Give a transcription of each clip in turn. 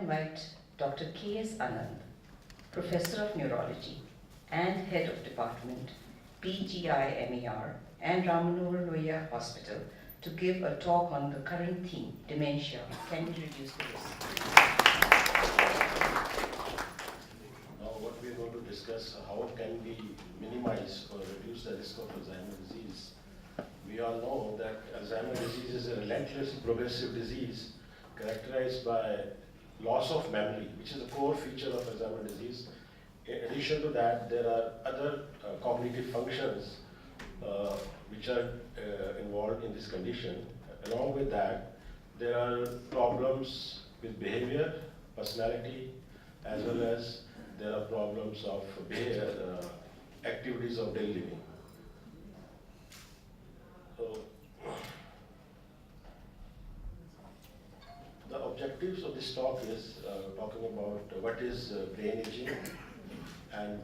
invite Dr. K.S. Anand, Professor of Neurology and Head of Department, PGI-MER and Manohar Lohia Hospital to give a talk on the current theme, dementia. Can we reduce the risk? Now what we are going to discuss, how can we minimize or reduce the risk of Alzheimer's disease. We all know that Alzheimer's disease is a relentless progressive disease characterized by loss of memory, which is a core feature of Alzheimer's disease. In addition to that, there are other cognitive functions which are involved in this condition. Along with that, there are problems with behavior, personality, as well as there are problems of behavior, activities of daily living. So, the objectives of this talk is talking about what is brain aging and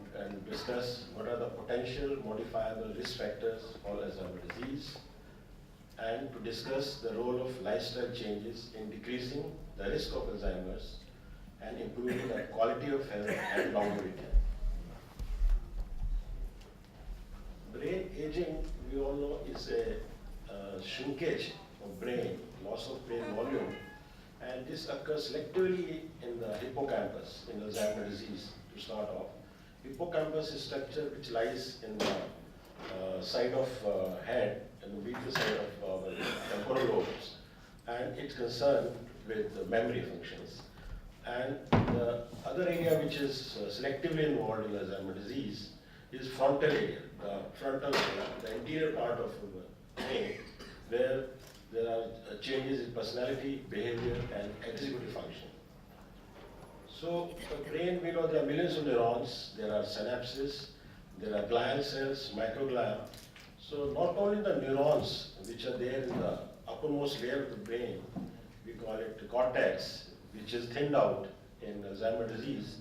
discuss what are the potential modifiable risk factors for Alzheimer's disease, and to discuss the role of lifestyle changes in decreasing the risk of Alzheimer's and improving the quality of health and longevity. Brain aging, we all know, is a shrinkage of brain, loss of brain volume, and this occurs selectively in the hippocampus in Alzheimer's disease. To start off, hippocampus is structure which lies in the side of head and the medial side of temporal lobes, and it's concerned with memory functions. And the other area which is selectively involved in Alzheimer's disease is frontal area, the interior part of the brain, where there are changes in personality, behavior, and executive function. So, the brain, we know there are millions of neurons, there are synapses, there are glial cells, microglia. So, not only the neurons which are there in the uppermost layer of the brain, we call it cortex, which is thinned out in Alzheimer's disease.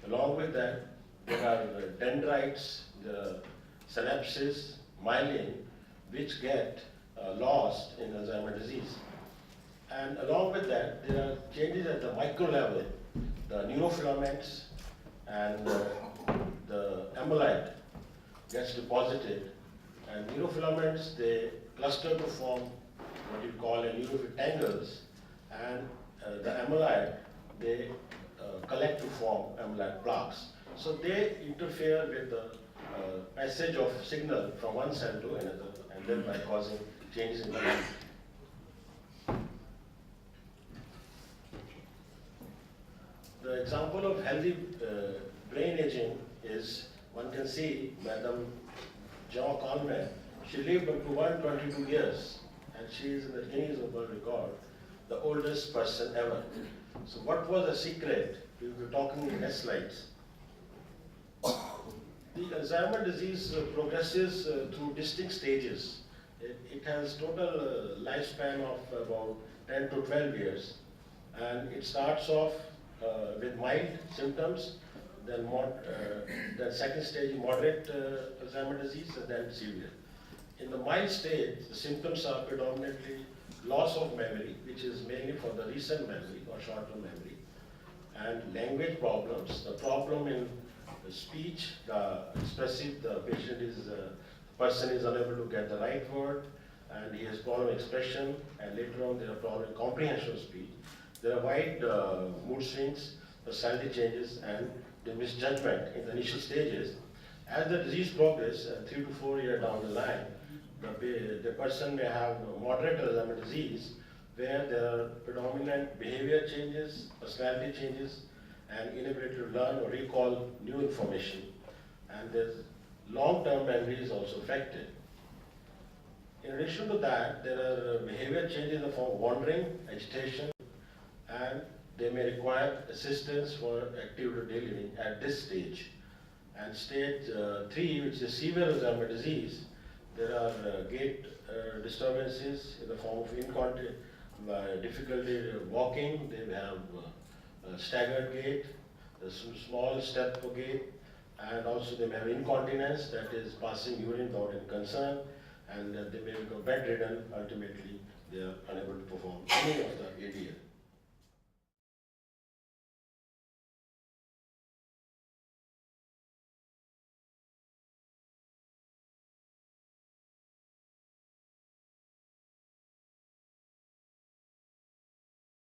Along with that, there are dendrites, the synapses, myelin, which get lost in Alzheimer's disease. And along with that, there are changes at the micro level. The neurofilaments and the amyloid gets deposited, and neurofilaments, they cluster to form what you call a neurofilaments tangles, and the amyloid, they collect to form amyloid plaques. So they interfere with the passage of signal from one cell to another, and thereby causing changes in the brain. The example of healthy brain aging is, one can see Madam John Conway. She lived up to 122 years, and she is in the Guinness World Record, the oldest person ever. So what was the secret? We will be talking in next slides. The Alzheimer's disease progresses through distinct stages. It has total lifespan of about 10 to 12 years, and it starts off with mild symptoms, then the second stage moderate Alzheimer's disease, and then severe. In the mild stage, the symptoms are predominantly loss of memory, which is mainly for the recent memory or short-term memory, and language problems. The problem in speech, the person is unable to get the right word, and he has problem expression, and later on there are problem comprehension of speech. There are wide mood swings, personality changes, and the misjudgment in the initial stages. As the disease progresses, 3 to 4 years down the line, the person may have moderate Alzheimer's disease, where there are predominant behavior changes, personality changes, and inability to learn or recall new information. And there's long-term memory is also affected. In addition to that, there are behavior changes in the form of wandering, agitation, and they may require assistance for active daily living at this stage. And stage 3, which is severe Alzheimer's disease, there are gait disturbances in the form of difficulty walking. They have staggered gait, a small step gait, and also they may have incontinence, that is passing urine without any concern, and they may become bedridden. Ultimately, they are unable to perform any of the ADL.